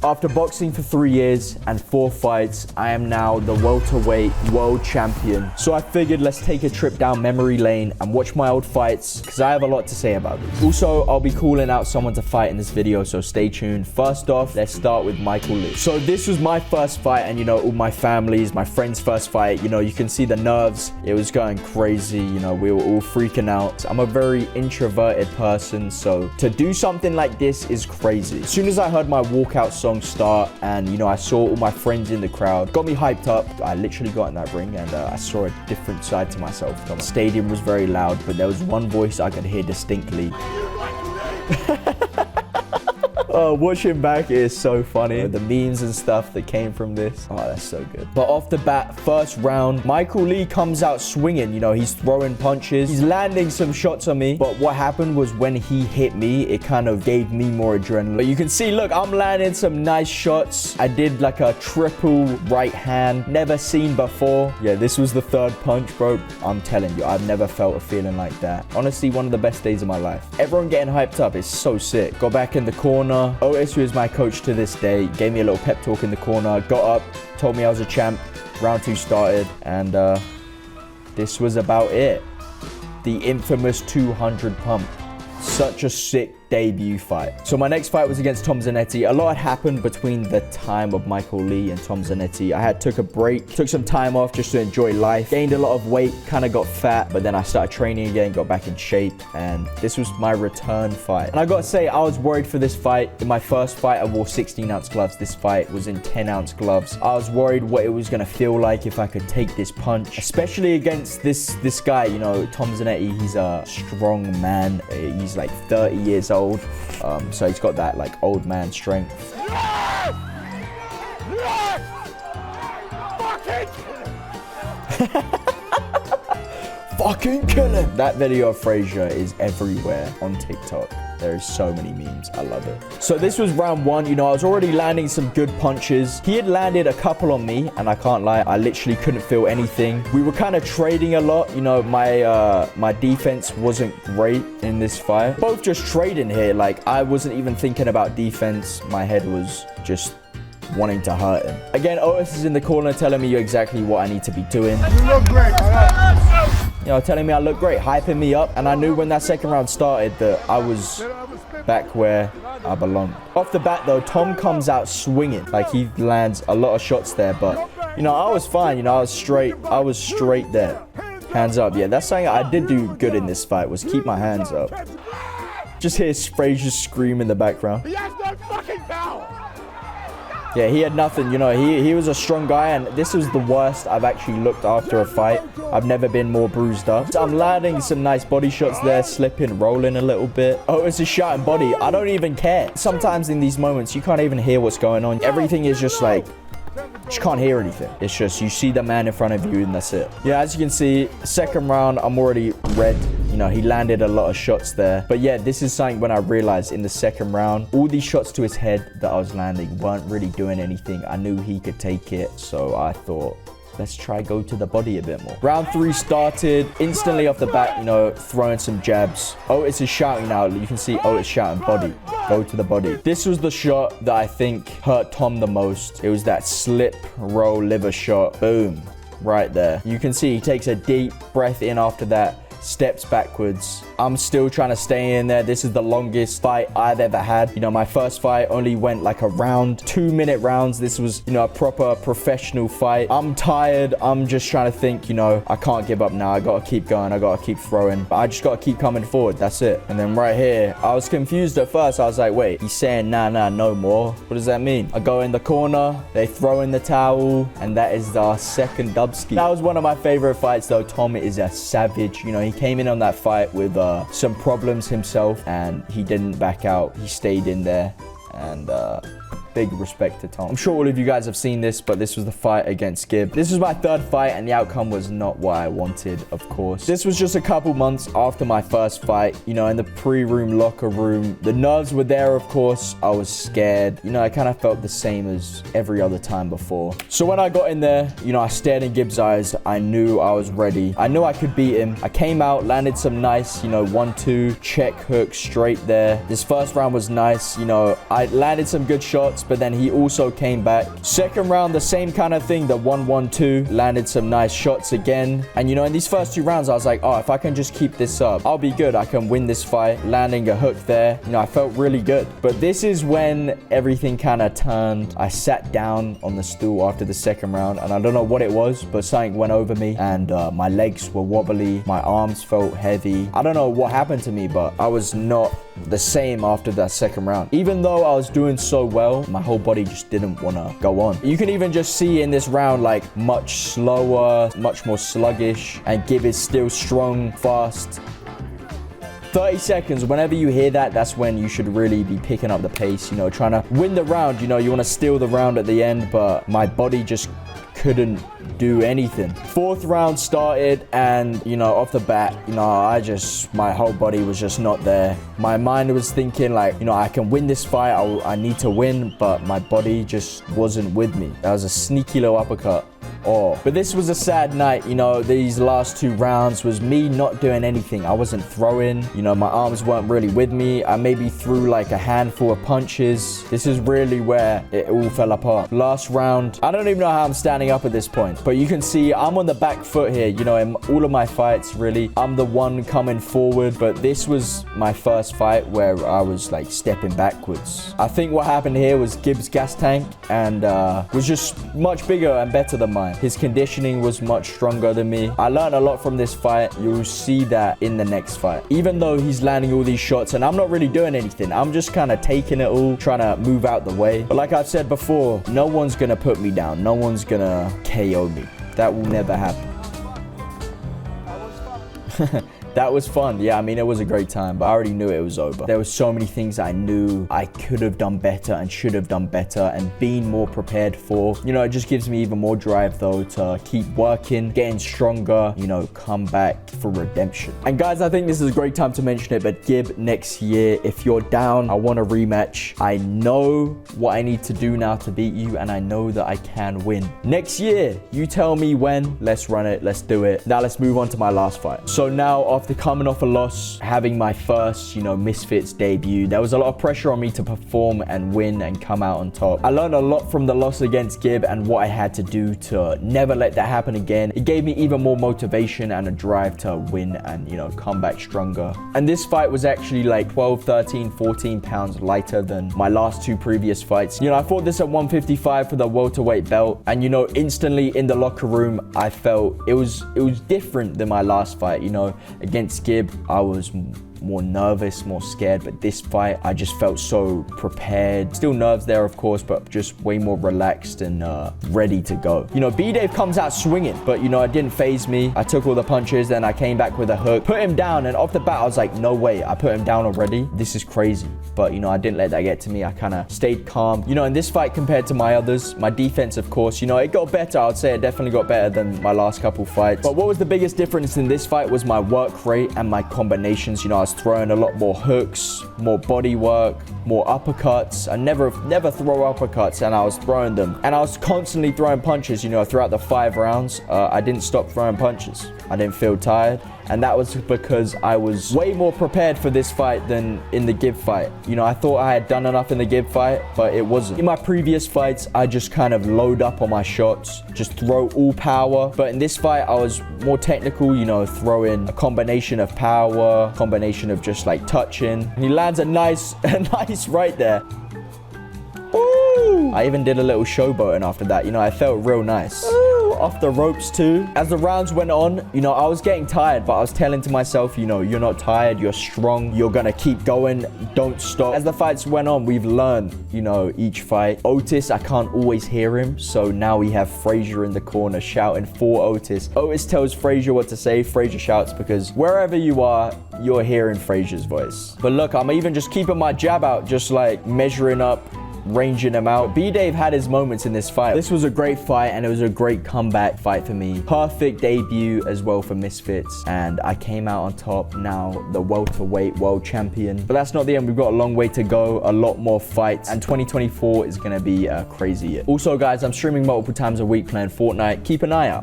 After boxing for 3 years and 4 fights, I am now the welterweight world champion. So I figured let's take a trip down memory lane and watch my old fights, because I have a lot to say about this. Also, I'll be calling out someone to fight in this video, so stay tuned. First off, let's start with Michael Lee. So this was my first fight, and all my family's, my friend's first fight. You can see the nerves. It was going crazy. We were all freaking out. I'm a very introverted person, so to do something like this is crazy. As soon as I heard my walkout song start and I saw all my friends in the crowd, got me hyped up. I literally got in that ring and I saw a different side to myself. The stadium was very loud, but there was one voice I could hear distinctly. Watching back is so funny. The memes and stuff that came from this. Oh, that's so good. But off the bat, first round, Michael Lee comes out swinging. He's throwing punches. He's landing some shots on me. But what happened was when he hit me, it kind of gave me more adrenaline. But you can see, look, I'm landing some nice shots. I did like a triple right hand. Never seen before. Yeah, this was the third punch, bro. I'm telling you, I've never felt a feeling like that. Honestly, one of the best days of my life. Everyone getting hyped up is so sick. Got back in the corner. Otis, who is my coach to this day, gave me a little pep talk in the corner, got up, told me I was a champ. Round 2 started, and this was about it. The infamous 200 pump. Such a sick debut fight. So my next fight was against Tom Zanetti. A lot had happened between the time of Michael Lee and Tom Zanetti. I took a break, took some time off just to enjoy life, gained a lot of weight, kind of got fat, but then I started training again, got back in shape, and this was my return fight. And I gotta say, I was worried for this fight. In my first fight, I wore 16-ounce gloves. This fight was in 10-ounce gloves. I was worried what it was gonna feel like if I could take this punch, especially against this guy. Tom Zanetti, he's a strong man. He's like 30 years old. So he's got that like old man strength. Fucking kill him! That video of Frazier is everywhere on TikTok. There's so many memes. I love it. So this was round 1. I was already landing some good punches. He had landed a couple on me, and I can't lie, I literally couldn't feel anything. We were kind of trading a lot. My defense wasn't great in this fight. Both just trading here. Like, I wasn't even thinking about defense. My head was just wanting to hurt him. Again, Otis is in the corner telling me exactly what I need to be doing. You look great, telling me I look great, hyping me up. And I knew when that second round started that I was back where I belong. Off the bat though, Tom comes out swinging. Like, he lands a lot of shots there, but I was fine. I was straight there. Hands up. Yeah, that's something I did do good in this fight, was keep my hands up. Just hear Frazier scream in the background. He has no fucking power. Yeah, he had nothing. He was a strong guy, and this was the worst I've actually looked after a fight. I've never been more bruised up. So I'm landing some nice body shots there, slipping, rolling a little bit. Otis is shouting body. I don't even care. Sometimes in these moments, you can't even hear what's going on. Everything is just like, you can't hear anything. It's just, you see the man in front of you and that's it. Yeah, as you can see, second round, I'm already red. He landed a lot of shots there. But yeah, this is something when I realized in the second round, all these shots to his head that I was landing weren't really doing anything. I knew he could take it. So I thought, let's try go to the body a bit more. Round 3 started. Instantly off the bat, throwing some jabs. Otis is shouting now. You can see Otis shouting body. Go to the body. This was the shot that I think hurt Tom the most. It was that slip, roll, liver shot. Boom. Right there. You can see he takes a deep breath in after that. Steps backwards. I'm still trying to stay in there. This is the longest fight I've ever had. My first fight only went like a round, 2-minute rounds. This was, a proper professional fight. I'm tired. I'm just trying to think, I can't give up now. I gotta keep going. I gotta keep throwing. I just gotta keep coming forward. That's it. And then right here, I was confused at first. I was like, wait, he's saying nah, no more. What does that mean? I go in the corner, they throw in the towel, and that is our second dubski. That was one of my favorite fights though. Tom is a savage. He came in on that fight with some problems himself, and he didn't back out. He stayed in there, and big respect to Tom. I'm sure all of you guys have seen this, but this was the fight against Gib. This was my third fight, and the outcome was not what I wanted, of course. This was just a couple months after my first fight, in the pre-room, locker room. The nerves were there, of course. I was scared. I kind of felt the same as every other time before. So when I got in there, I stared in Gib's eyes. I knew I was ready. I knew I could beat him. I came out, landed some nice, 1-2 check hook straight there. This first round was nice. I landed some good shots, but then he also came back. Second round, the same kind of thing, the 1-1-2, landed some nice shots again. And, you know, in these first 2 rounds, I was like, oh, if I can just keep this up, I'll be good. I can win this fight. Landing a hook there, you know, I felt really good. But this is when everything kind of turned. I sat down on the stool after the second round, and I don't know what it was, but something went over me, and my legs were wobbly. My arms felt heavy. I don't know what happened to me, but I was not the same after that second round. Even though I was doing so well, my whole body just didn't want to go on. You can even just see in this round, like, much slower, much more sluggish, and Gib is still strong, fast. 30 seconds, whenever you hear that, that's when you should really be picking up the pace, you know, trying to win the round. You know, you want to steal the round at the end, but my body just couldn't do anything. Fourth round started, and, you know, off the bat, you know, my whole body was just not there. My mind was thinking, like, you know, I can win this fight. I need to win, but my body just wasn't with me. That was a sneaky little uppercut. Oh, but this was a sad night. You know, these last 2 rounds was me not doing anything. I wasn't throwing, you know, my arms weren't really with me. I maybe threw like a handful of punches. This is really where it all fell apart. Last round, I don't even know how I'm standing up at this point, but you can see I'm on the back foot here. You know, in all of my fights, really, I'm the one coming forward, but this was my first fight where I was like stepping backwards. I think what happened here was Gib's gas tank and was just much bigger and better than mine. His conditioning was much stronger than me. I learned a lot from this fight. You'll see that in the next fight. Even though he's landing all these shots and I'm not really doing anything, I'm just kind of taking it all, trying to move out the way. But like I've said before, no one's gonna put me down. No one's gonna KO me. That will never happen. That was fun. Yeah, I mean, it was a great time, but I already knew it was over. There were so many things I knew I could have done better and should have done better and been more prepared for. You know, it just gives me even more drive, though, to keep working, getting stronger, you know, come back for redemption. And guys, I think this is a great time to mention it, but Gib, next year, if you're down, I want a rematch. I know what I need to do now to beat you, and I know that I can win. Next year, you tell me when. Let's run it. Let's do it. Now let's move on to my last fight. So now, after coming off a loss, having my first, you know, Misfits debut, there was a lot of pressure on me to perform and win and come out on top. I learned a lot from the loss against Gib and what I had to do to never let that happen again. It gave me even more motivation and a drive to win and, you know, come back stronger. And this fight was actually like 12, 13, 14 pounds lighter than my last 2 previous fights. You know, I fought this at 155 for the welterweight belt, and, you know, instantly in the locker room, I felt it was different than my last fight. You know, against Gib, I was more nervous, more scared, but this fight, I just felt so prepared. Still nerves there, of course, but just way more relaxed and ready to go. You know, B-Dave comes out swinging, but, you know, it didn't faze me. I took all the punches, then I came back with a hook, put him down, and off the bat, I was like, no way, I put him down already? This is crazy. But, you know, I didn't let that get to me. I kind of stayed calm. You know, in this fight compared to my others, my defense, of course, you know, it got better. I would say it definitely got better than my last couple fights. But what was the biggest difference in this fight was my work rate and my combinations. You know, I was throwing a lot more hooks, more body work, more uppercuts. I never throw uppercuts, and I was throwing them. And I was constantly throwing punches, you know, throughout the 5 rounds. I didn't stop throwing punches. I didn't feel tired. And that was because I was way more prepared for this fight than in the Gib fight. You know, I thought I had done enough in the Gib fight, but it wasn't. In my previous fights, I just kind of load up on my shots, just throw all power. But in this fight, I was more technical, you know, throwing a combination of power, combination of just like touching. He lands a nice right there. Ooh. I even did a little showboating after that. You know, I felt real nice. Ooh. Off the ropes too. As the rounds went on, you know, I was getting tired, but I was telling to myself, you know, you're not tired, you're strong, you're gonna keep going, don't stop. As the fights went on, we've learned, you know, each fight. Otis, I can't always hear him, so now we have Frazier in the corner shouting for Otis. Otis tells Frazier what to say, Frazier shouts, because wherever you are, you're hearing Frazier's voice. But look, I'm even just keeping my jab out, just like measuring up, ranging him out. B-Dave had his moments in this fight. This was a great fight, and it was a great comeback fight for me. Perfect debut as well for Misfits, and I came out on top, now the welterweight world champion. But that's not the end. We've got a long way to go, a lot more fights, and 2024 is going to be a crazy year. Also, guys, I'm streaming multiple times a week playing Fortnite. Keep an eye out.